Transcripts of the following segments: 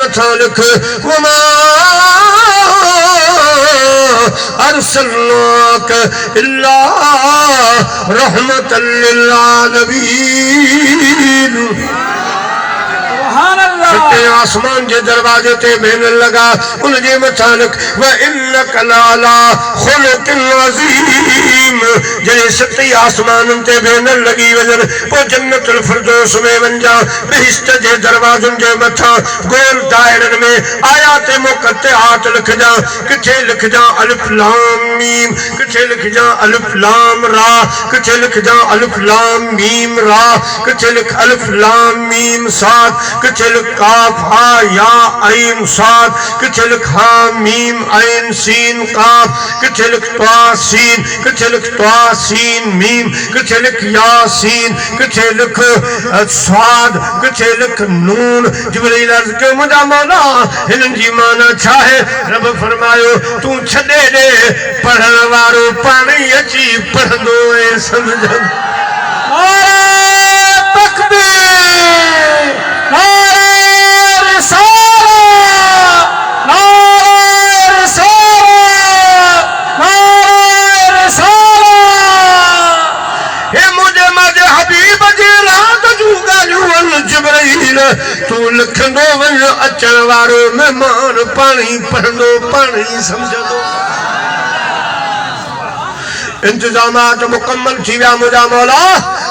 मथा लिख वमा अरसलनाक इल्ला रहमतल लिल आलमीन। आसमान के दरवाजे ते भेनन लगा उनजे मथा लिख व इन्नका लाला खुलुकिन अज़ीम। जने सती आसमान ते भेनन लगी वजन पो जन्नतुल फिरदौस में वंजा बेहिश्त जे दरवाजन जे मथा गोल दायरन में आयात मुक़त्तआत लिख जा किथे लिख जा अलिफ लाम मीम किथे लिख जा अलिफ लाम रा किथे लिख जा अलिफ लाम मीम रा किथे लिख अलिफ लाम मीम साद किथे लिख काफ हा या ऐन साद किथे लिख हा मीम ऐन सीन काफ किथे लिख ता सीन किथे लिख ता सीन मीम किथे लिख यासीन किथे लिख स्वाद किथे लिख नून। जिब्रील अर्ज़ के मुझा मौला हिनन जी माना छा है? रब फरमायो तू छॾे दे पढ़ण वारो पाणी अची पढ़ंदो ऐ समझंदो। तू लिखंदो वञ अचण वारो मेहमान पाणी पढ़ंदो पाणी समझंदो। इंतजामात मुकम्मल थी विया मुझा मौला।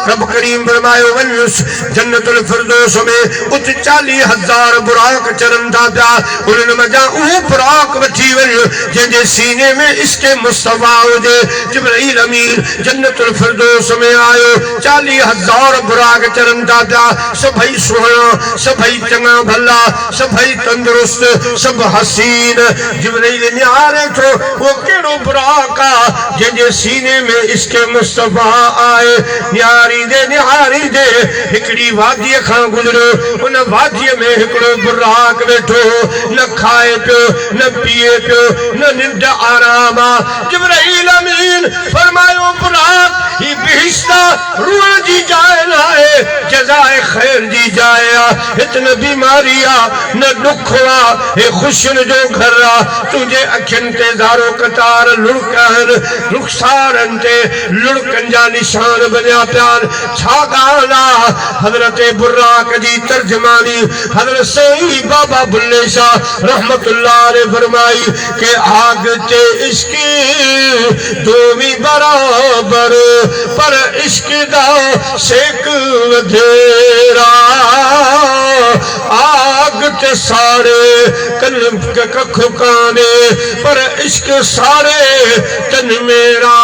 रब करीम फरमायो वञ जन्नतुल फिरदौस में उत 40,000 बुराक चरन था पिया उन्हनि मजा उहो बुराक वठी वञ जंहिंजे सीने में इश्क़े मुस्तफा हुजे। जिब्रील अमीन जन्नतुल फिरदौस में आयो 40,000 बुराक चरन था पिया सभई सुहिणा सभई चङा भला सभई तंदुरुस्त सब हसीन। जिब्रील निहारे थो वो कहिड़ो बुराक आहे जंहिंजे सीने में इश्क़े मुस्तफा आए। निहारी दे हिकड़ी वादी खां गुजरो उन वादी में हिकड़ो बुराक वेठो न खाए पियो न पिए पियो न निंड आराम। जिब्रील अमीन फरमायो बुराक ही बिहिश्ता रूह जी जाए ना है जज़ाए खैर जी जाए इतने बीमारी आ न दुख आ हे खुशियन जो घर आ तुझे अखियन ते ज़ारो कतार लुड़कन रुखसारन ते लुड़कन जा निशान बनिया प्यार छा गाला। हजरत बुर्राक जी तर्जमानी हजरत सही बाबा बुल्ले शाह रहमतुल्लाह ने फरमाई के आग ते इश्क दोवी बराबर पर इश्क दा शेक वधेरा। आग ते सारे कख काने पर इश्क सारे तन मेरा।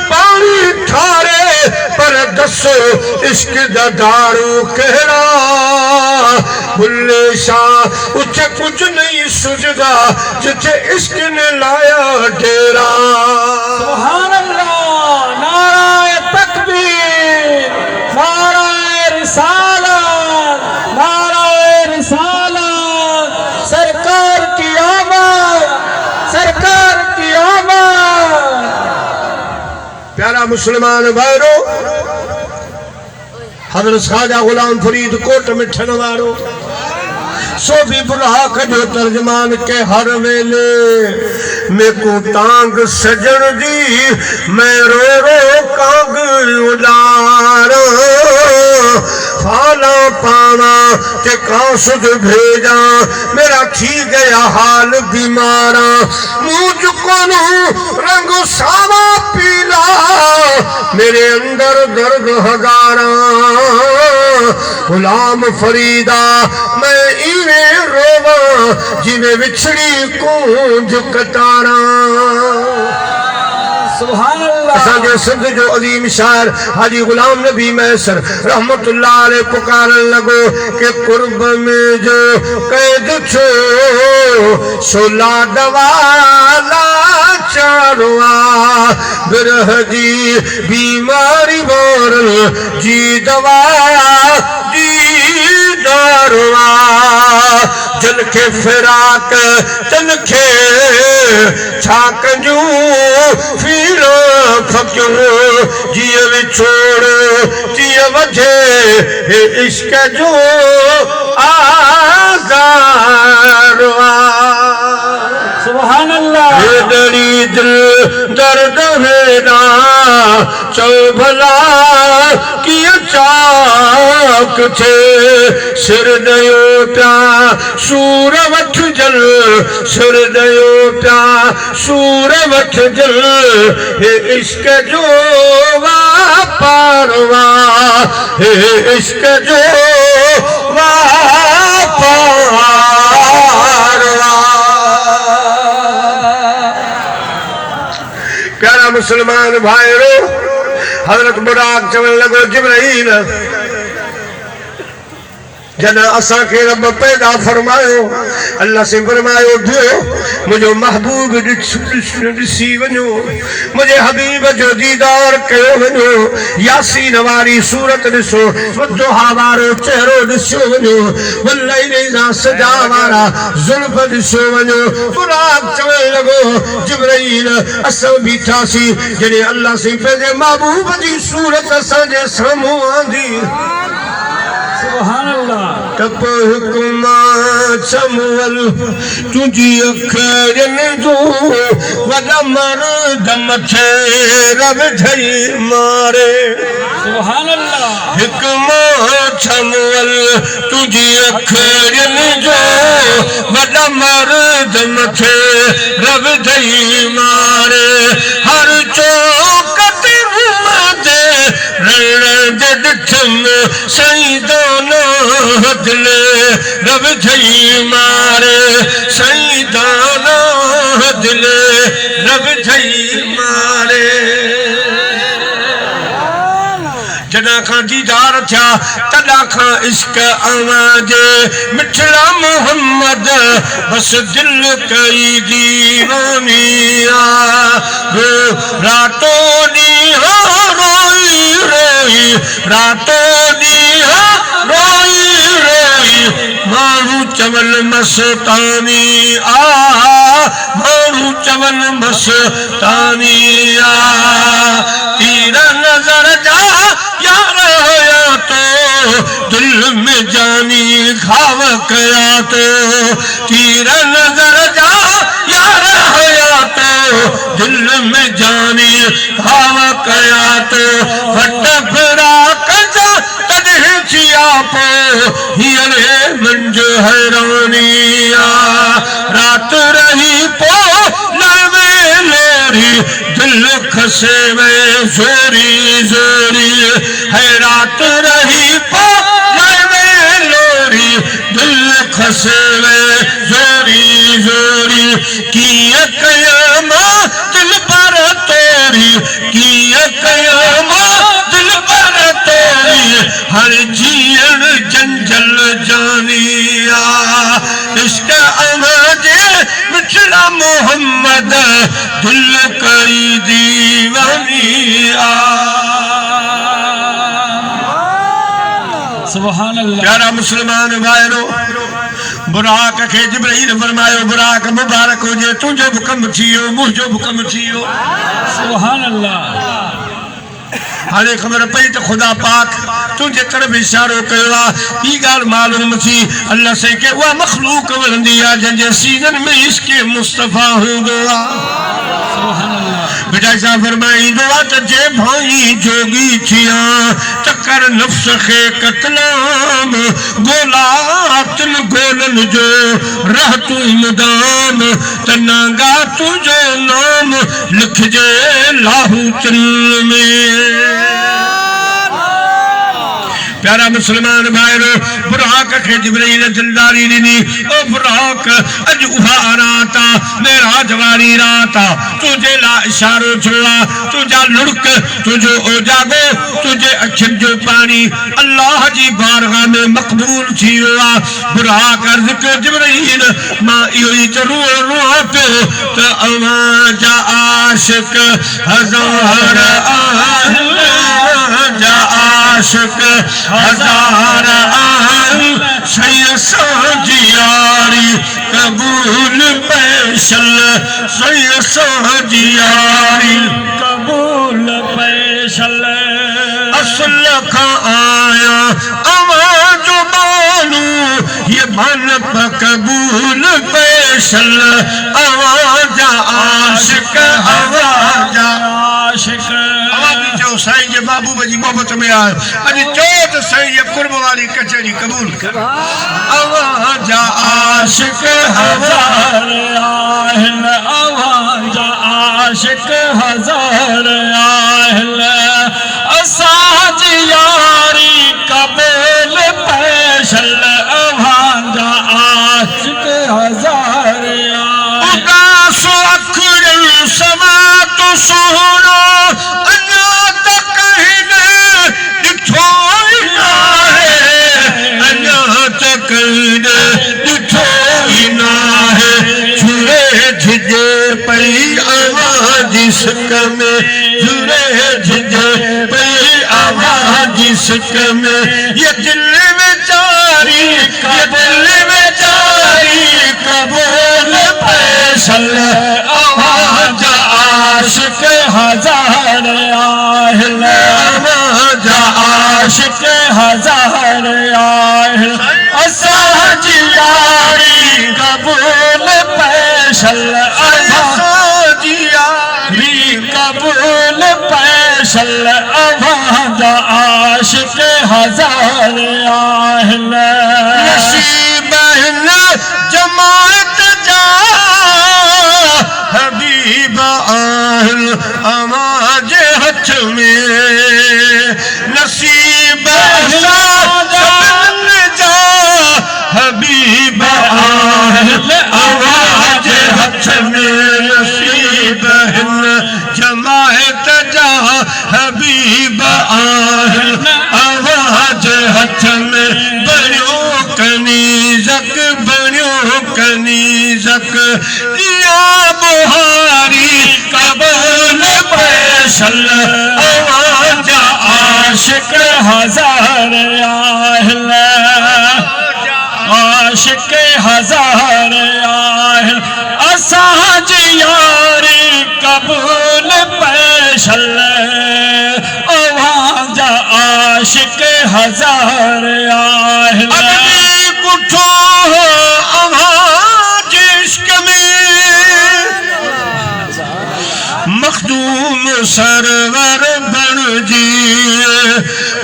पानी ठारे पर दसो इश्क दा दारू कहरा। बुल्ले शाह उच्चे कुछ नहीं सुझदा जिथे इश्क ने लाया डेरा। सुभान अल्लाह नाराए तकबीर नाराए रिसालत नाराए रिसालत सरकार की आवाज़ सरकार की आवाज़। प्यारा मुसलमान भाइरो हज़रत ख्वाजा गुलाम फरीद कोट में ठन वारो सोफी बुरहाक जो तर्जमान के हर वेले में को तांग सजन दी मैं रो रो कांग उडारा। फाला पाना के कासुद भेजा मेरा थी गया हाल बीमारा। मुझ को रंग सावा पीला मेरे अंदर दर्द हजारा। गुलाम फरीदा मैं इन्हें रोवा जिन्हें विछड़ी कूंज कतारा। सुभान अल्लाह। सिंध जो अजीम शायर हाजी गुलाम नबी मैसर रहमतुल्लाह अलैह पुकारन लगो के कुर्ब में जो कैद छो सोला दवाला चारवा बिरह जी बीमारी बोरल जी दवा जी दारवा जल के फिराक तन के छाक जो फिर फक्यो जिय विछोड़ जिय वधे इश्क जो आज़ारवा सुभान अल्लाह दरी दिल दर्द हेरा चल भला की चाक थे सिर दयो प्या सूर वठ जल सिर दयो प्या सूर वठ जल हे इश्क जो वापारवा हे इश्क जो वापारवा प्यारा मुसलमान भाइयों हजरत बुराक चवण लगो जिब्राइल जना असा के रब पैदा फरमायो अल्लाह से फरमायो ढियो मुझो महबूब ॾिसी वञो मुझे हबीब जो दीदार कयो वञो यासीन वारी सूरत ॾिसो दुहा वारो चेहरो ॾिसो वञो वल्लैल इज़ा सजा वारा ज़ुल्फ़ ॾिसो वञो बुराक चवण लॻो जिब्राइल असां बीठासीं जॾहिं अल्लाह से पंहिंजे महबूब जी सूरत असांजे साम्हूं आंदी सुभान अल्लाह तप हुकुमा चमवल तुझी अखरन जो वॾा मर्द मथे रब धई मारे सुभान अल्लाह हुकुमा चमवल तुझी अखरन जो वॾा मर्द मथे रब धई मारे हर चौकत दे रण दे ॾिठम सही दोनो दिल रब धई मारे सही दोनो दिल रब धई मारे जॾा खां दीदार थिया तॾा खां इश्क आवाज़े मिठड़ा मोहम्मद बस दिल कई दीवानी रातो ॾींहुं रोई रोई रातो ॾींहुं रोई रोई माण्हू चवल मस्तानी माण्हू चवल मस्तानी तीर नज़र जा यार होया तो दिल में जानी खाव कया तो तीर नजर जा यार होया तो दिल में जानी खाव कया तो फट फिरा कजा तॾहिं थिया पो हींअर मंझ हैरानिया रात रही पो लवे लोरी दिल खसे वे जोरी जोरी है रात रही पो लवे लोरी दिल खसे वे जोरी जोरी किया कयामा दिल पर तोरी किया कयामा दिल पर तोरी हर जीअण जंजल जानिया इश्क अमाजे मिठड़ा मोहम्मद दिल कई दीवानिया सुभान अल्लाह प्यारा मुसलमान भाइयों बुराक के जिब्राइल फरमायो बुराक मुबारक हो जे तुझो भी कम थियो मुझो भी कम थियो सुभान अल्लाह हाणे ख़बर पई त खुदा पाक तुझे तरफ इशारो कयो आहे ई ॻाल्हि मालूम थी अल्लाह से के उहा मखलूक वणंदी आहे जंहिंजे सीनन में इश्क मुस्तफ़ा हूंदो आहे सुभान अल्लाह बेटा सा फरमाईंदो आहे त जे भाई जोगी थिया त कर नफ्स खे कतलाम गोलातन गोलन जो रह तू मुदाम त नांगा तुझो नाम लिखजे लाहूतन में प्यारा मुसलमान भाइयों बुराक के जिब्राइल दिलदारी ॾिनी ओ बुराक अज उहा रात मेराज वारी रात तुझे ला इशारो थियो तुझा लुड़क तुझो ओजागो तुझे अखियुनि जो पानी अल्लाह जी बारगाह में मक़बूल थी वियो बुराक अर्ज़ कयो जिब्राइल मां इहो ई त रोआ पियो त अवां जा आशिक हज़ार जा आशिक हजार आन सही साजी यारी कबूल पैशल सही साजी यारी कबूल पैशल असल का आया आवाज बानू ये बन कबूल पैशल आवाज आशिक आवाज आशिक आवाज जो साईं जे बाबू जी मोहब्बत में आयो अज चौथ साईं जे कुर्ब वाली कचहरी कबूल कर आवाज आशिक हजार आहल आवाज आशिक हजार आहल असाज यारी कबूल पैशल आवाज आशिक हजार उदास अखरल समा तो सोहरा अन्या तक कहने दिठो ही ना है अन्या तक कहने दिठो ही ना है झुरे झिझे पई आवाज इसक में झुरे झिझे पई आवाज इसक में ये दिल में जारी ये दिल में जारी कबूल पैशल आवाज आशिक हजार आहल आवाज आशिक हजार आहल असाज यारी कबूल पैशल साजियारी कबूल पैशल आवाज आशिक हजार आहल नसीब है जमात जा हबीब आहल आवाज हथ में नसीब जा हबीब आहल आवाज हथ में नसीब जमात जा हबीब आहल आवाज हथ में बड़ो कनीजक बड़ो कनीजक या बुहारी कबूल पैशल आवाज आशिक हजार आहल आशिक हजार आहल असाज यारी कबूल पैशल आवाज आशिक हजार आहल अगली कुठो आवाज इश्क में मखदूम सरवर बन जी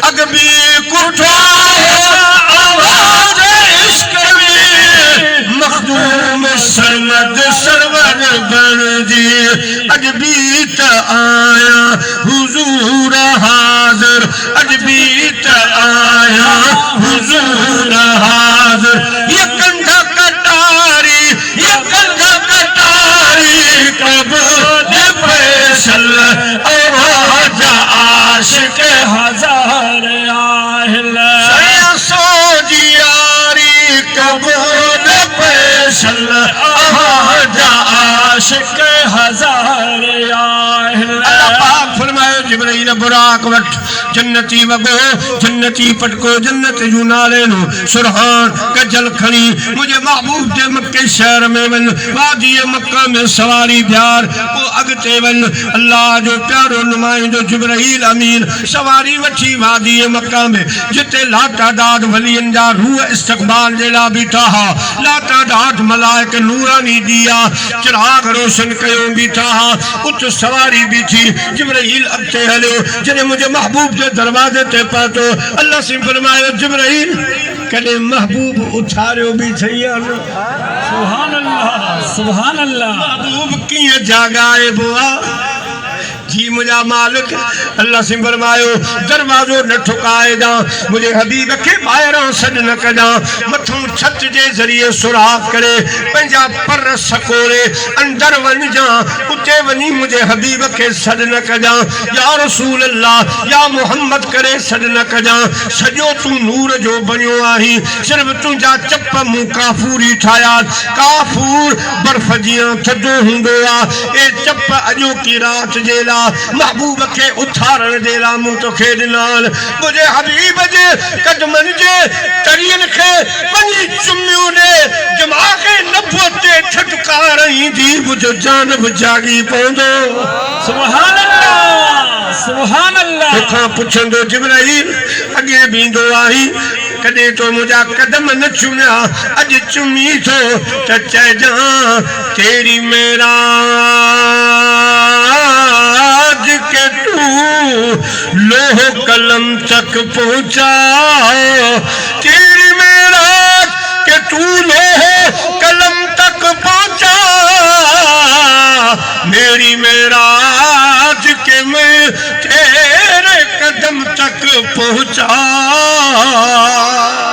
अगबी कुठो आवाज इश्क में मखदूम सरमद सरवर बन जी अजबीत आया हुजूर हाजिर अजबीत आया हुजूर हाजिर ये कंधा कटारी ये कंधा कटारी कबूल पैशल आवाज आशिक हजार आहल सोजियारी कबूल पैशल आवाज आशिक हजार आहल अल्लाह पाक फरमायो जिब्राइल बुराक वट जन्नती वगो जन्नती पटको जन्नत जू नाले नो सुरहान कजल खणी मुझे महबूब जे मक्के शहर में वन वादी मक्का में सवारी प्यार वो अगते वन अल्लाह जो प्यारो नुमाइंदो जिब्राइल अमीन सवारी वठी वादी मक्का में जिते लाटा दाद वलियन जा रूह इस्तकबाल जेला बीठा हा लाटा दाद मलाइक नूरानी दिया चिराग रोशन कयो बीठा हा उत सवारी बीठी जिब्राइल अगते हलो जने मुझे महबूब जे दरवाजे ते पहुंचो अल्लाह से फरमायो जिब्राइल कदे महबूब उठारियो भी छैया सुभान अल्लाह महबूब किए जागाए बुआ जी मुझा मालिक अल्लाह से फरमायो दरवाजो न ठुकाए जा मुझे हबीब के ॿाहिरां सॾ न कजा मथों छत जे ज़रिए सुराख करे पंहिंजा पर सकोरे अंदर वञ जा उते वञी मुझे हबीब के सॾ न कजा या रसूल अल्लाह या मोहम्मद करे सॾ न कजा सॼो तूं नूर जो बणियो आहीं सिर्फ़ तुंहिंजा चप मूं काफूरी ठाहिया काफूर बर्फ़ जीअं थधो हूंदो आहे ए चप अॼोकी राति जे लाइ महबूब के उथारण जे लाइ मूं तोखे ॾिनाल मुंहिंजे हबीब जे कदमनि जे तरियन खे वञी चुमियो ॾे दिमाग़ नबुअत मुझो जानब जागी पौंदो सुभान अल्लाह सुभान अल्लाह तोखां पुछंदो जिब्राइल अगे बींदो आई कदे तो मुझा कदम न चुमिया अज चुमी थो त चइजां तेरी मेरा आज के तू लोह कलम तक पहुंचा तेरी मेरा के तू लोह कलम तक पहुंचा मेरी मेराज के मैं तेरे कदम तक पहुंचा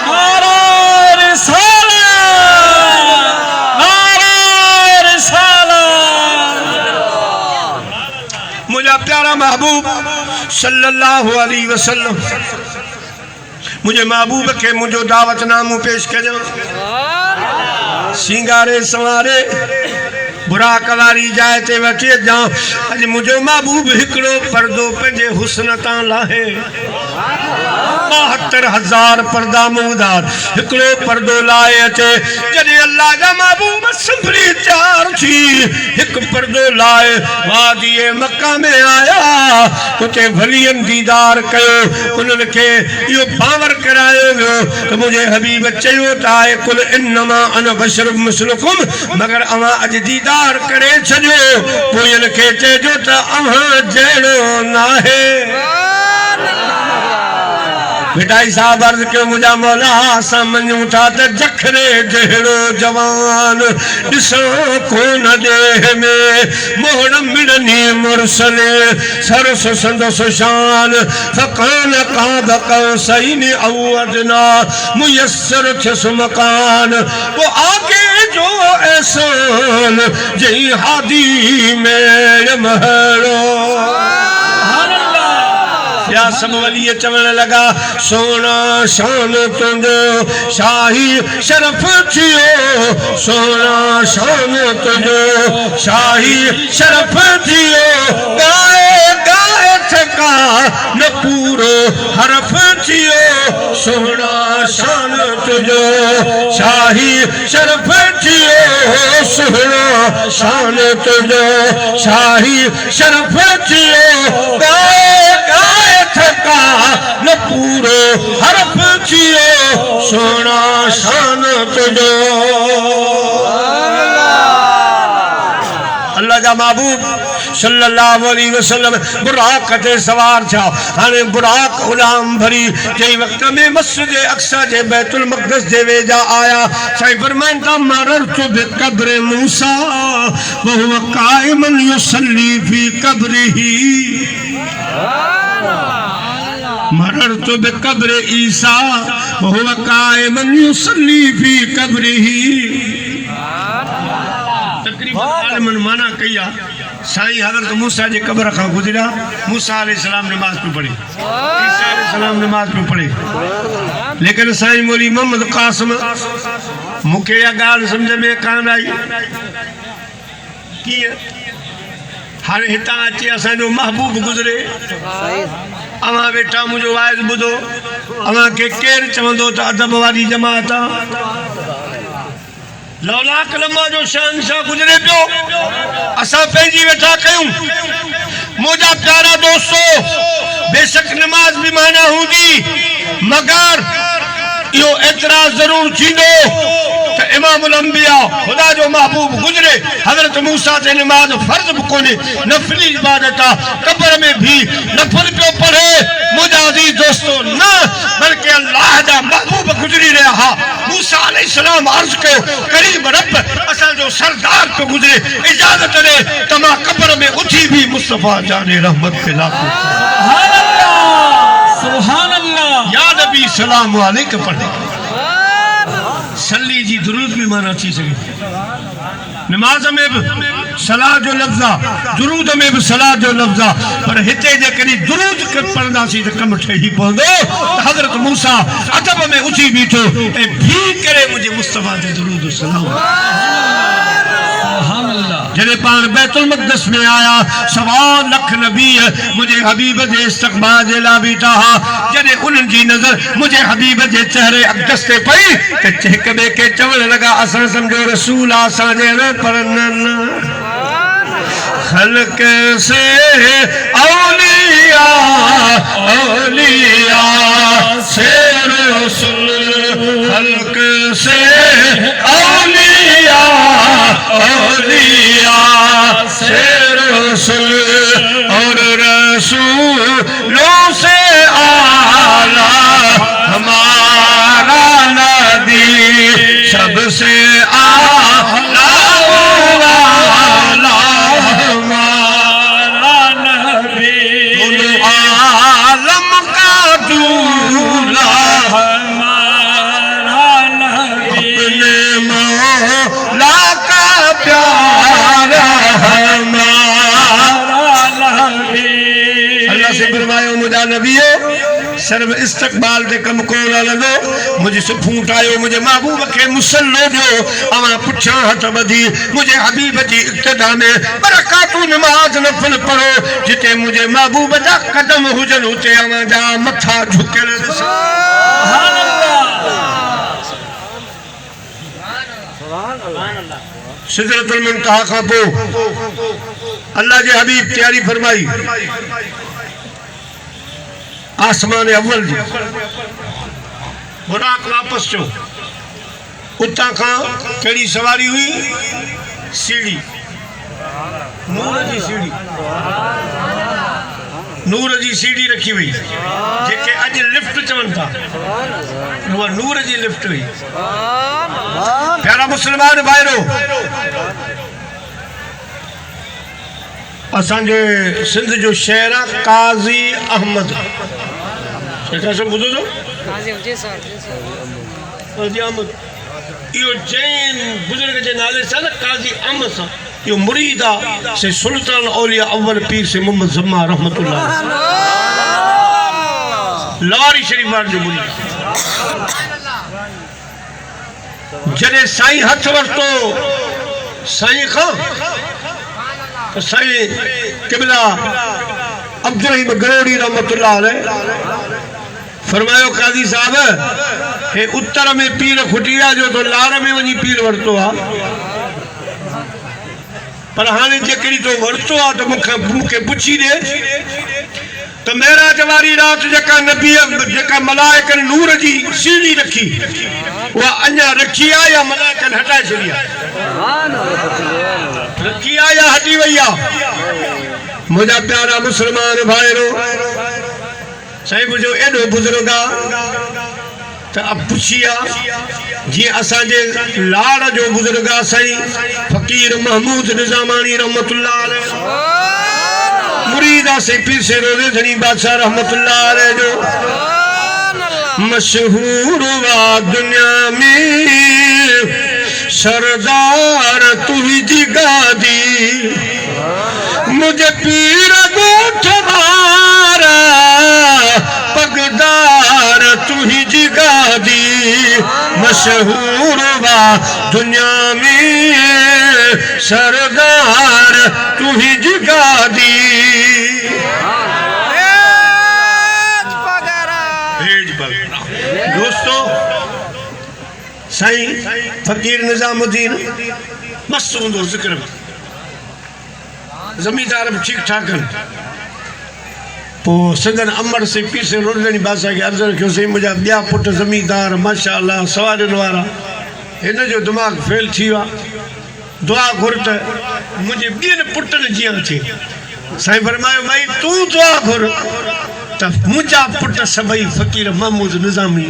नारा रिसालत मुझा प्यारा महबूब सल्लल्लाहु अलैहि वसल्लम मुझे महबूब के मुझो दावत नामू पेश कजो सिंगारे सवारे बुराक वारी जाए ते वठी जाओ अज मुझो महबूब हिकड़ो पर्दो पंजे हुस्न ता लाहे 72,000 पर्दा मुदार हिकड़ो पर्दो लाए अचे जदे अल्लाह जा महबूब संभरी चार थी एक पर्दो लाए वादी मक्का में आया उते भलियन दीदार कयो उन्हन के यो बावर करायो वियो तो मुझे हबीब चयो ताए कुल इन्नमा अन बशर मिसलुकुम मगर अवा अज दीदार करे छजो पोयन के चेजो त अवा जड़ो नाहे मिठाई साहब अर्ज क्यों मुझा मौला समझू था त जखरे जहड़ो जवान दिसो कोन देह में मोहन मिड़नी मुरसले सरस संदस शान फकान काब कौसैन औ अदना मुयस्सर छस मकान वो आगे जो एहसान जई हादी में महरो या सब वली चवण लगा सोना शान तुंजो शाही शरफ थियो सोना शान तुंजो शाही शरफ थियो गाए गाए थका न पूरो हरफ थियो सोना शान तुंजो शाही शरफ थियो सोना शान तुंजो शाही शरफ थियो गाए गाए थका न पूरो हरफ थियो सोना शान तुझो अल्लाह जा महबूब सल्लल्लाहु अलैहि वसल्लम बुराक ते सवार था हाने बुराक उड़ाम भरी जई वक्त में मस्जिद अक्सा जे बैतुल मक़दस जे वेजा आया साईं फरमान था मररतु बि कब्र मूसा व हुवा काइमन युसल्ली फी कब्रिही मररतु बि कब्र ईसा व हुवा काइमन युसल्ली फी कब्रिही तकरीबन माना कया साईं हज़रत मूसा जे कब्र का गुजरा मूसा अलैहिस्सलाम नमाज पे पढ़ी ईसा अलैहिस्सलाम नमाज पे पढ़ी लेकिन साईं मौली मोहम्मद कासिम मुखे या गाल समझ में कान आई कि हाणे हितां अची असांजो महबूब गुज़रे अवां वेठा मुंहिंजो वाइज़ ॿुधो अवां खे केरु चवंदो त अदब वारी जमात लौलाक लम्बा जो शहंशाह गुजरे पियो असां पंहिंजी वेठा कयूं मुंहिंजा प्यारा दोस्तो बेशक नमाज भी माना हूंदी मगर इहो एतिराज़ ज़रूर थींदो त इमामुल अंबिया खुदा जो महबूब गुजरे हज़रत मूसा ते नमाज फर्ज़ भी कोन्हे नफली इबादत आहे कब्र में भी नफल पियो पढ़े मुंहिंजा अज़ीज़ दोस्तो न बल्कि अल्लाह जा महबूब गुजरी रहिया हा मूसा अलैहिस्सलाम अर्ज़ कयो करीम रब असांजो सरदार पियो गुजरे इजाज़त ॾे त मां कब्र में उथी भी मुस्तफ़ा जाने रहमत के लाको सुभान अल्लाह या नबी सलाम अलैक पढ़े सल्ली जी दुरूद भी माना थी सके नमाज में भी सलाह जो लफ्ज़ आहे दुरूद में भी सलाह जो लफ्ज़ आहे पर हिते जे कॾहिं दुरूद पढ़ंदासीं त कमु ठही पवंदो त हज़रत मूसा अदब में उथी बीठो ऐं भी करे मुंहिंजे मुस्तफ़ा ते दुरूद सलाम जॾहिं पाण बैतुल मक़दस में आया 1.25 लख नबी मुझे हबीब जे इस्तक़बाल जे लाइ बीठा हा जॾहिं उन्हनि जी नज़र मुझे हबीब जे चेहरे अक़दस ते पई त हिक ॿिए खे चवण लॻा असां सम्झो रसूल आहे असांजे पर न खल्क से औलिया, औलिया से रसूल, खल्क से औलिया, औलिया से रसूल, और रसूलों से आला हमारा नबी, सबसे आला वाला हमारा नबी, दोनों आलम का दूल्हा हमारा नबी, अपने मौला का प्यारा हमारा नबी। अल्लाह से फरमायो मुझा नबी है सर्व इस्तकबाल दे कम को लगो, मुझे से फूट आयो मुझे महबूब के मुसल्लो जो अवा पुछा हथ बधी, मुझे हबीब जी इक्तदा में बरकातू नमाज नफल पढ़ो, जिते मुझे महबूब जा कदम हुजन उते अवा जा मथा झुके। सुभान अल्लाह। सिदरतुल मुंतहा का पो अल्लाह जे हबीब तैयारी फरमाई आसमान अव्वल जी, बुराक वापस चो, उता खां कड़ी सवारी हुई, सीढ़ी नूर जी सीढ़ी, नूर जी सीढ़ी रखी हुई, जेके अज लिफ्ट चवन था, वो नूर जी लिफ्ट हुई। प्यारा मुसलमान भाईरो, असांजे सिंध जो शहर आहे काज़ी अहमद, सब ॿुधो तो काज़ी अहमद, इहो जैन बुजुर्ग जे नाले सां न काज़ी अहमद सां, इहो मुरीद आहे से सुल्तान औलिया अव्वल पीर से मोहम्मद ज़मा रहमतुल्लाह लारी शरीफ जो मुरीद। जॾहिं साईं हथ वरितो साईं खां, तो साईं क़िबला अब्दुल रहीम गरोड़ी रहमतुल्लाह अलैह फरमायो काज़ी साहब हे उत्तर में पीर खुटिया जो तो लार में वही पीर वरतो आ, पर हाणे जेकड़ी तो वरतो आ तो मुखे पुछी दे तो मेराज वारी रात जेका नबी जेका मलाइकन नूर जी सीढ़ी रखी वो अञा रखी आ या मलाइकन हटाए छड़ी आ? रखी आ या हटी वई आ? मुझा प्यारा मुसलमान भाईरो, साईं मुझो एडो बुजुर्ग आ त अब पुछिया जी असांजे लाड़ जो बुजुर्ग आ साईं फकीर महमूद निजामानी रहमतुल्लाह अलैह, मुरीद आ से पीर से रोज़े धनी बादशाह रहमतुल्लाह अलैह जो मशहूर वा दुनिया में सरदार तू ही जिगादी, मुझे पीर गोठवार पगदार तू ही जिगादी, मशहूर वा दुनिया में सरदार तू ही जिगादी। दोस्तों साईं फकीर निजामुद्दीन मस्त हूंदो ज़िक्र में, जमींदार भी ठीक ठाक पो सदन अमर से पीर से रोज़नी बादशाह के अर्ज़ रखियो से मुझा ॿिया पुट जमींदार माशाअल्लाह सवारियुनि वारा, हिन जो दिमाग़ फेल थी वियो, दुआ घुर त मुंहिंजे ॿियनि पुटनि जीअं थिए। साईं फरमायो भाई तू दुआ घुर त मुंहिंजा पुट सभई फकीर महमूद निज़ामी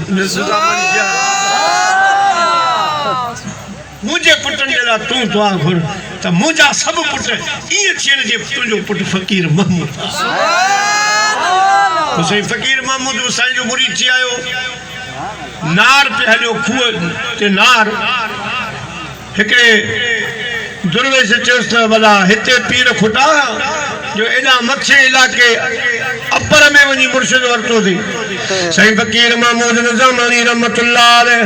मुझे पुटनि जे लाइ तू दुआ घुर त मुंहिंजा सभु पुट ईअं थियनि जे तुंहिंजो पुटु फकीर महमूद। तो साईं फकीर महमूद साईं जो मुरीद थी आयो, नार पे हलियो खूह ते नार, हिकिड़े दुर्वेश चयोसि त भला हिते पीर खुटा जो एॾा मथे इलाइक़े अपर में वञी मुर्शिद वरितो थी। साईं फकीर महमूद निज़ामानी रहमतुल्लाह अलैह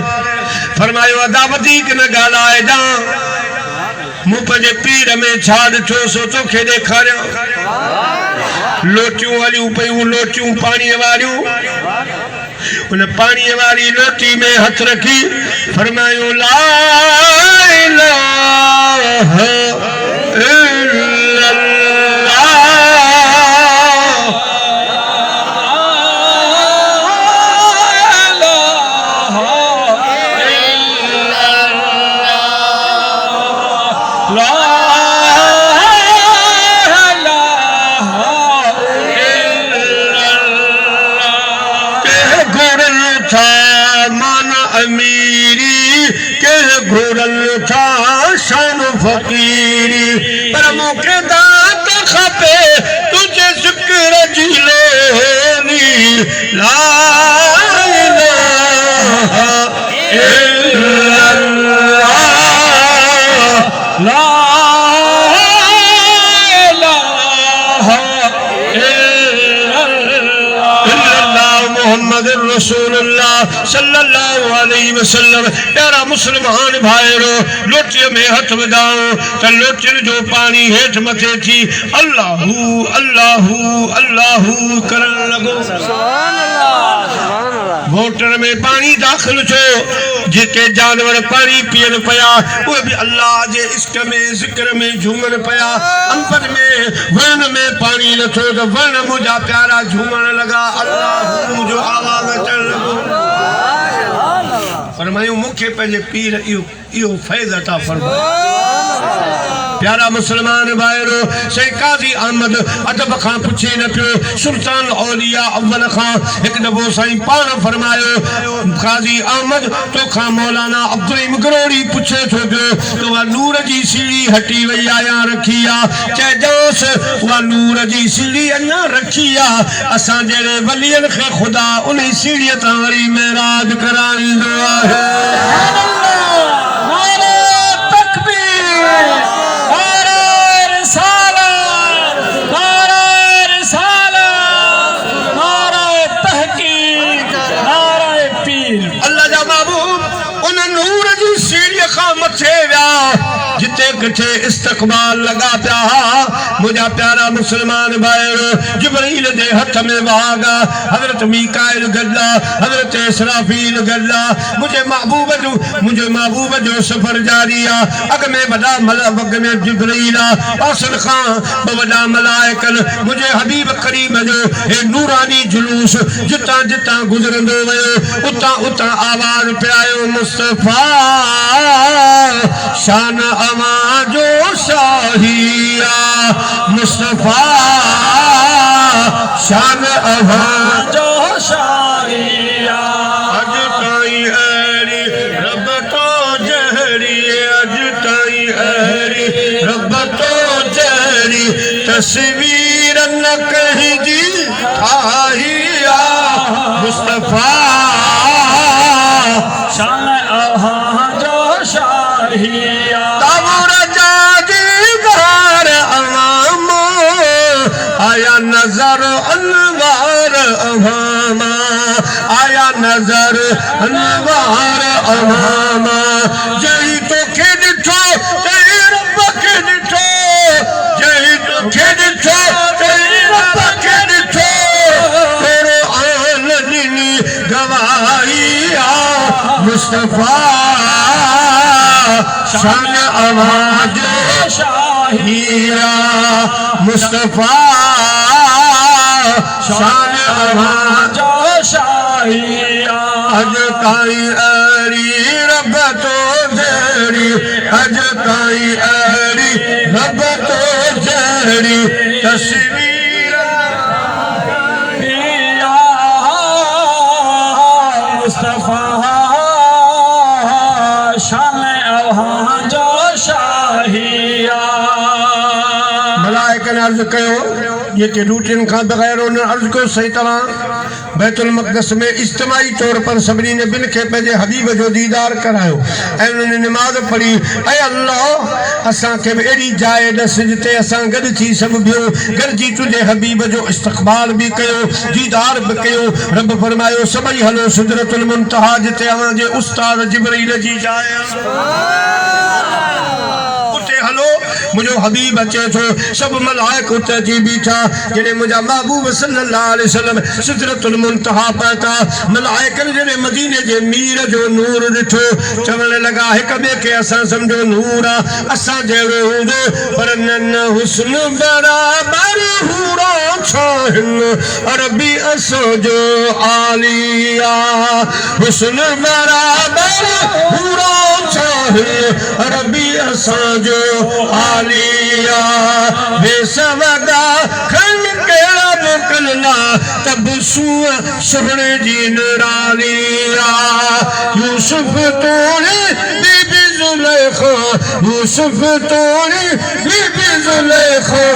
फरमायो अदा वधीक न ॻाल्हाए जा, मूं पंहिंजे पीर में छा ॾिठो सो तोखे ॾेखारियां। लोटियूं हलियूं पयूं, लोटियूं पाणीअ वारियूं, उन पाणीअ वारी लोटी में हथ रखी फरमायो ला इलाहा इल्लल्लाह अमीरी के घुरल था शान फकीरी पर मौके दात खपे तुझे जिक्र जिलेनी ला इलाहा इल्लल्लाह ला रसूलुल्लाह सल्लल्लाहु अलैहि वसल्लम। प्यारा मुसलमान भाईरो लोटिय में हथ वधाओ तो लोटिय जो पानी हेठ मथे थी अल्लाहू अल्लाहू अल्लाहू करन लगो। मोटर में पानी दाखिल छो जिके जानवर पानी पियन पया वो भी अल्लाह जे इश्क में जिक्र में झूमन पया। अंबर में वर्ण में पानी नथो तो वर्ण मुझा प्यारा झूमन लगा अल्लाहू जो आवाज अचन लगो। फरमायो मुखे पहले पीर इहो फैज़ अता फरमा। प्यारा मुसलमान भाईरो सही काजी अहमद अदब खां पुछे न पियो सुल्तान औलिया अव्वल खां एक दफ़ो साईं पाण फरमायो काजी अहमद तो खां मौलाना अब्दुल मुगरोड़ी पुछे थो पियो तो वा नूर जी सीढ़ी हटी वई आया रखी आ चइजोस वा नूर जी सीढ़ी अञा रखी आ असां जहिड़े वलियन खे ख़ुदा उन सीढ़ीअ तां वरी मेराज कराईंदो आहे। जिते किथे इस्तकबाल लगा पिया मुझा प्यारा मुसलमान भाईरो जिब्रील दे हथ में वागा हजरत मीकाइल गल्ला हजरत इसराफील गल्ला मुझे महबूब जो सफर जारी आ अग में बड़ा अग में जिब्रील पासल खां बड़ा मलाइकल मुझे हबीब करीम जो ए नूरानी जुलूस जिता जिता गुजरंदो वयो उता उता आवाज पे आयो मुस्तफा शान अवाजो शाहिया मुस्तफा शान अवाजो शाहिया अज ताई ऐरी रब तो जहरी अज ताई ऐरी रब तो जहरी तस्वीर न कहीं जी थाहिया मुस्तफा शान अवाजो शाहिया आया नजर अनवार अवामा आया नजर अनवार अवामा जही तो के दिठो जही रब के दिठो जही तो के दिठो जही रब के दिठो तेरे आन दिनी गवाही आ मुस्तफा शान आवाज शाहिया मुस्तफा शान आवाज शाहिया अज ताई ऐरी रब तो जड़ी अज ताई ऐरी रब तो जड़ी तस्वीर मुस्तफा शान आवाज शाहिया। मलाइका ने अर्ज कयो जेके रूटिन का बगैर उन अर्ज को सही तरह बैतुल मक़दस में इज्तिमाई तौर पर सभिनी ने बिन के पंहिंजे हबीब जो दीदार करायो ऐं उन्हनि नमाज़ पढ़ी ऐं अल्लाह असां खे बि अहिड़ी जाइ ॾस जिते असां गॾु थी सभु ॿियो गॾिजी तुंहिंजे हबीब जो इस्तक़बाल बि कयो दीदार बि कयो। रब फरमायो सभई हलो सिदरतुल मुंतहा जिते अव्हांजे उस्ताद जिब्रील जी जाइ हलो मुझो हबीब अचे थो सब मलाइक उते जी बीठा जड़े मुझा महबूब सल्लल्लाहु अलैहि वसल्लम सिदरतुल मुंतहा पाता मलाइकन जड़े मदीने जे मीर जो नूर दिठो चवण लगा एक बे के असा समझो नूर असा जड़ो हूंदो पर नन हुस्न बराबर हूरा छाहिन अरबी असो जो आलिया हुस्न बराबर हूरा छाहिन अरबी असा जो आलिया बेसवगा खन केड़ा मुकलना तब सुने जी नरालिया यूसुफ तोड़े बीबी जुलेखा, यूसुफ तोड़े बीबी जुलेखा,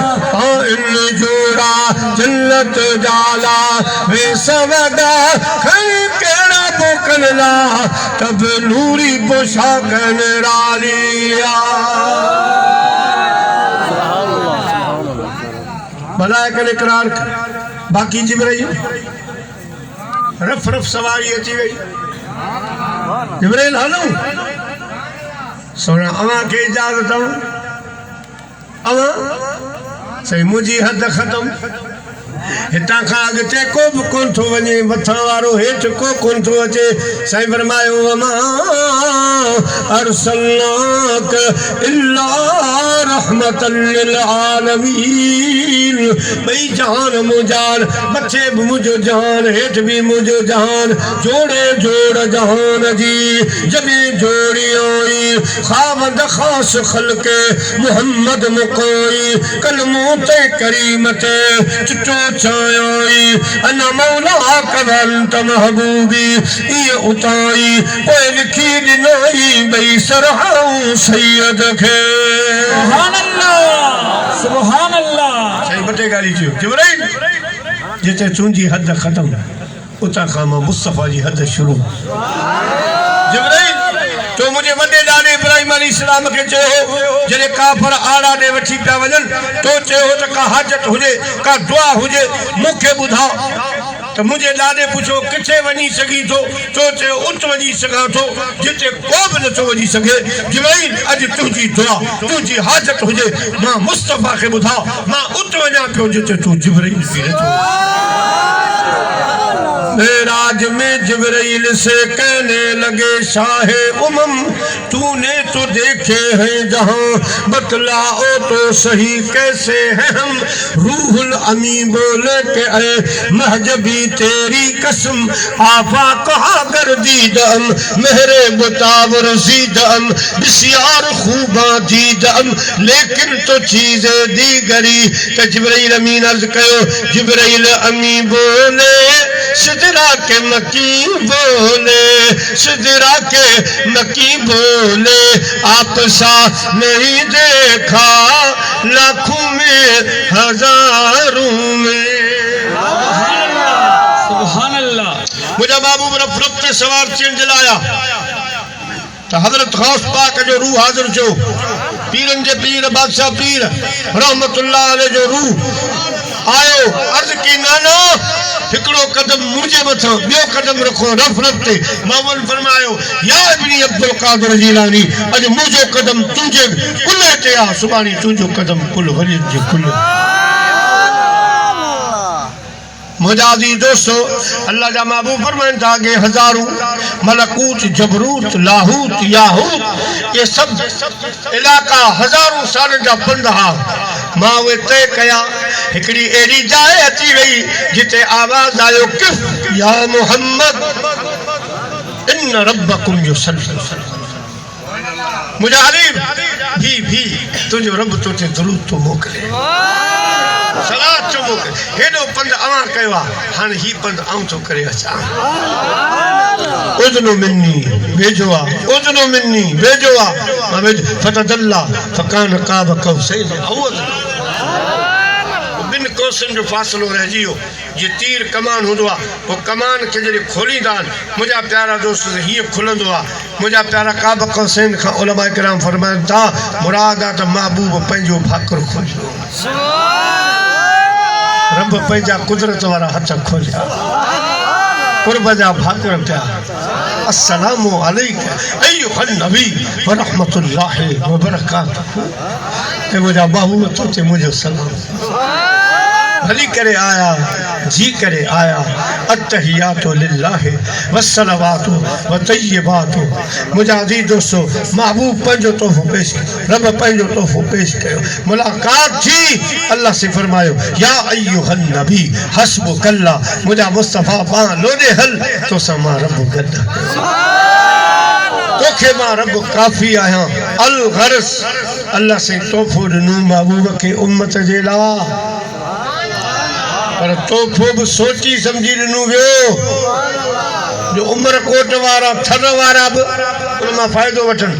इन जोड़ा जन्नत जाला वे सवदा खर केड़ा बोकनला तब नूरी पोशाकन रालिया। मलाइका इकरार बाकी जिब्राइल रफ रफ सवारी अची वही। जिब्राइल हलो सोना अवा के इजाजत अवा सही मुझी हद खत्म हितां खां अॻिते को बि कोन थो वञे, मथां वारो हेठि को कोन थो अचे। साईं फरमायो वमा अरसलनाक इल्ला रहमतल लिल आलमीन। भई जहान मुजान, मथे बि मुंहिंजो जहान, हेठि बि मुंहिंजो जहान, जोड़े जोड़ जहान जी जॾहिं जोड़ी आई खावंद ख़ासि ख़ल्क़े मुहम्मद मुकोई कलमो ते करीम ते चिट्टो छाई अना मौला कवंत महबूबी ये उताई कोई लिखी दिनाई बई सरहाऊ सैयद खे। सुभान अल्लाह सुभान अल्लाह। सही बटे गाली थियो जिब्राइल जिते तुंहिंजी हद ख़त्म उतां खां मां मुस्तफ़ा जी हद शुरू। जिब्राइल तो मुझे वॾे ॾाॾे इब्राहिम अलैहिस्सलाम खे चयो जॾहिं काफ़र आड़ा ॾे वठी पिया वञनि तो चयो त का हाजत हुजे का दुआ हुजे मूंखे ॿुधाओ। त मुंहिंजे ॾाॾे पुछो किथे वञी सघीं थो तो चयो उत वञी सघां थो जिते को बि नथो वञी सघे। जिब्राइल अॼु तुंहिंजी दुआ तुंहिंजी हाजत हुजे मां मुस्तफ़ा खे ॿुधाओ मां उत वञा पियो जिते तूं जिब्राइल बि नथो। मेराज में जिब्राइल से कहने लगे शाहे उमम तूने तो देखे हैं जहां बतलाओ तो सही कैसे हैं हम। रूहुल अमी बोले के ऐ महजबी तेरी कसम आफा कहा कर दीदम मेरे बुतावर सीदम बिस्यार खूबा दीदम लेकिन तो चीजें दीगरी। तो जिब्राइल अमीन अर्ज कयो जिब्राइल अमी बोले सिदरा के मकी बोले सिदरा के मकी बोले आप सा नहीं देखा लाखों में हजारों में। सुभान अल्लाह। मुझे महबूब रफ़रत ते सवार थियण जे लाइ तो हजरत गौस पाक जो रूह हाजिर थियो पीरन जे पीर बादशाह पीर रहमतुल्लाह अलैह जो रूह आयो अर्ज की नाना हिकड़ो कदम मुझे मथां बियो कदम रखो रफ़रत ते। मामन फरमायो या इब्नी अब्दुल कादिर जीलानी अज मुझो कदम तुझे कुल्ले ते आ सुभाणी तुझो कदम कुल वली जे कुल। मुजादी दोस्तों अल्लाह जा महबूब फरमाइन था कि हजारों मलकूत जबरूत लाहूत याहूत ये सब इलाका हजारों साल जा पंधा मां वे तय कया हिकड़ी एड़ी जाए अची वई जिते आवाज आयो किफ या मोहम्मद इन रब्बकुम युसल्ली। मुझा हबीब भी तुझो रब तो ते दुरूद तो मोकले सलात तो मोकले हेडो पंध अवा कयो हाने ही पंध आऊं तो करे अचा। उजनो मिन्नी भेजवा उजनो मिन्नी भेजवा मां भेज फतदल्ला फकान काब कौसैन बिन कोसन जो फासलो रह जियो जे तीर कमान हुंदो वो कमान के जड़े खोलींदा मुझा प्यारा दोस्त ही खुलंदो मुझा प्यारा काब कौसैन का उलमा किराम फरमाइन था मुराद आ त महबूब पंजो फाकर खोलियो रब पंजा कुदरत वाला हथ खोलिया कुर्ब जा भाकर पिया। अस्सलामु अलैका अय्युहन नबी व रहमतुल्लाहि व बरकातहू। ते मुझा महबूब तो ते मुझे सलाम भली करे आया जी करे आया अत्तहियातु लिल्लाहि वस्सलावातु व तय्यबातु। मुजादी दोस्तों महबूब पंजो तोहफो पेश रब पंजो तोहफो पेश कयो मुलाकात थी अल्लाह से फरमायो या अय्युहन नबी हस्बुकल्लाह मुझा मुस्तफा पा लोडे हल तो समा रब गद तोखे मां रब काफी आया अल गरस अल्लाह से तोहफो ॾिनो महबूब के उम्मत जे लाइ पर तोहफो भी सोची समझी ॾिनो वियो जो उम्र कोट वारा थर वारा बि उन मां फ़ाइदो वठनि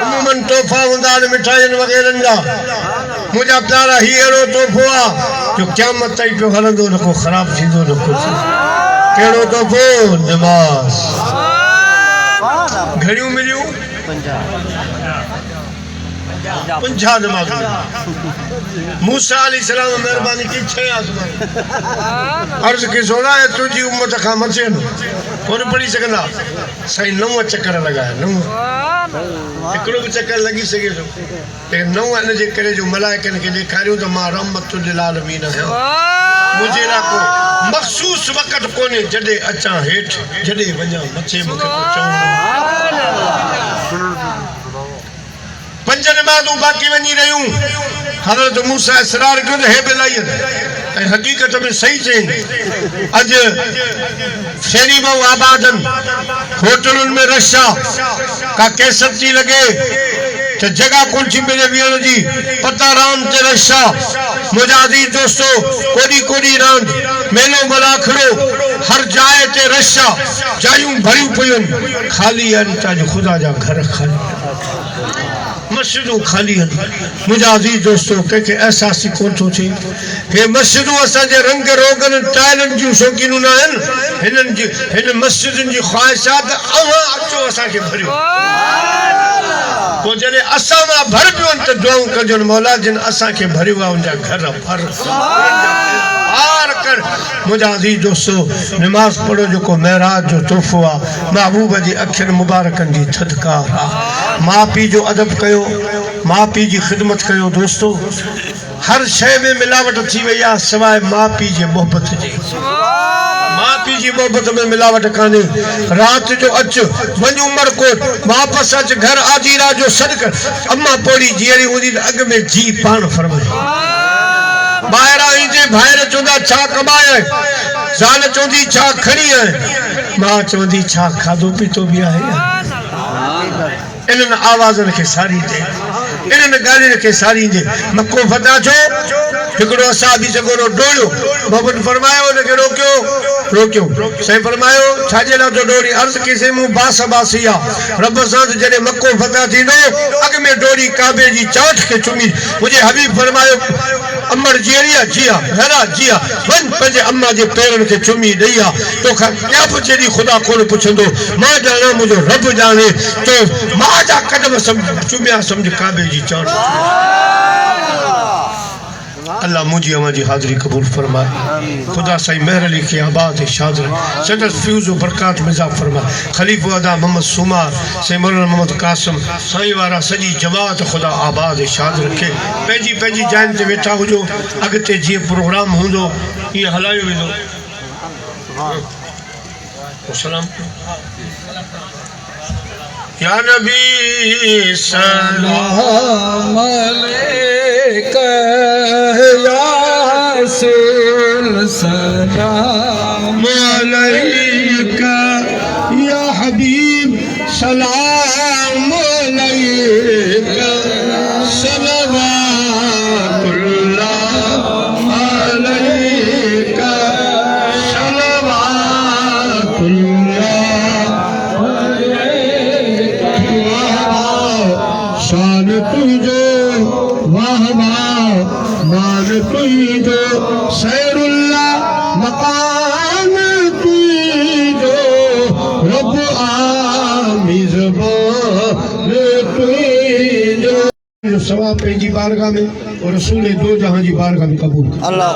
उमूमन तोहफ़ा हूंदा आहिनि मिठाइनि वग़ैरह जा मुंहिंजा प्यारा ही अहिड़ो तोहफ़ो आहे जो क़यामत ताईं पियो हलंदो न को ख़राबु थींदो न कुझु कहिड़ो तोहफ़ो निमाज़ घणियूं मिलियूं 50 नमाज़ मूसा अलैहिस्सलाम मेहरबानी की 6 आसमान अर्ज़ की सोना है तुझी उम्मत खां मथे कोन पढ़ी सघंदा साईं 9 चक्कर लॻाया 9 हिकिड़ो बि चक्कर लॻी सघे थो लेकिन 9 इन जे करे जो मलाइकनि खे ॾेखारियूं त मां रहमतुल लिल आलमीन आहियां मुंहिंजे लाइ को मख़सूस वक़्तु कोन्हे जॾहिं अचां हेठि जॾहिं वञां मथे मूंखे को चवणो 5 नमाज़ूं बाक़ी वञी रहियूं हज़रत मूसा इसरार कयो त हे बिलाइन ऐं हक़ीक़त में सही चई अॼु शेरी बहु आबादनि होटलुनि में रश आहे का कैसत थी लॻे त जगह कोन थी मिले विहण जी पता राम ते रश आहे मुंहिंजा अज़ीज़ दोस्तो कोॾी कोॾी रांदि मेलो मलाखड़ो हर जाइ ते रश आहे जायूं भरियूं पियूं आहिनि ख़ाली आहिनि त अॼु ख़ुदा जा घर खाली मस्जिदूं खाली आहिनि मुंहिंजा अज़ीज़ दोस्तो कंहिंखे अहसास ई कोन थो थिए हे मस्जिदूं असांजे रंग रोगन टाइलनि जूं शौक़ीनूं न आहिनि हिन मस्जिदुनि जी ख़्वाहिशात अव्हां अचो असांखे भरियो पोइ जॾहिं असां मां भर पियो त दुआऊं कजनि मौला जिन असांखे भरियो आहे उनजा घर भर पार कर मुंहिंजा अज़ीज़ दोस्तो नमाज़ पढ़ो जेको महराज जो तोहफ़ो आहे महबूब जी अखियुनि मुबारकनि जी थधिकार आहे माउ पीउ जो अदब कयो माउ पीउ जी ख़िदमत कयो दोस्तो हर शइ में मिलावट थी वई आहे सवाइ माउ पीउ जी मोहबत जे माउ पीउ जी मोहबत में मिलावट कान्हे राति जो अचु वञ उमरकोट वापसि अचु घर आजीरा जो सॾु कर अम्मा पोड़ी जीअरी हूंदी त अॻ में जी पाण फरमाए ॿाहिरां ईंदे भाइर चवंदा छा कमाए ज़ाल चवंदी छा खणी आहे मां चवंदी छा खाधो पीतो बि आहे इन्हनि आवाज़नि खे सारींदे इन्हनि ॻाल्हियुनि खे सारींदे मको फता छो हिकिड़ो असाबी सॻोरो डोड़ियो मोहम्मद फरमायो हुनखे रोकियो साईं फरमायो छाजे लाइ तो डोड़ी अर्ज़ कईसीं मूं बास बासी आहे रब सां जॾहिं मको फता थींदो अॻ में डोड़ी काबे जी चाट खे चुमी मुंहिंजे हबीब फरमायो अमर जीअरिया जिया हेरा जिया वञ पंहिंजे अम्मा जे पेरनि खे चुमी ॾेई आहे तोखां क्या पुछे ॾी ख़ुदा कोन पुछंदो मां ॼाणा मुंहिंजो रब ॼाणे तो मां जा कदम चुमिया सम्झ काबे जी चाट अल्लाह मुझी अवां जी हाज़िरी कबूल फरमाए खुदा साईं मेहर अली खे आबाद शाद सदर फ्यूज़ बरकात मिज़ा फरमाए खलीफ़ो अदा मोहम्मद सुमार साईं मौलाना मोहम्मद कासिम साईं वारा सॼी जमात खुदा आबाद शाद रखे पंहिंजी पंहिंजी जाइन ते वेठा हुजो अॻिते जीअं प्रोग्राम हूंदो ईअं हलायो वेंदो सलाम या नबी सलाम अलैका या रसूल सलाम अलैका या हबीब सलाम अलैका सलवातुल्लाह अलैका शान तुझो वाह मान तुझो सैरुल्ला मकान तुझो रब आमिज़बान तुझो सवाब पंहिंजी बारगाह में और रसूल दो जहां जी बारगाह में कबूल अल्लाह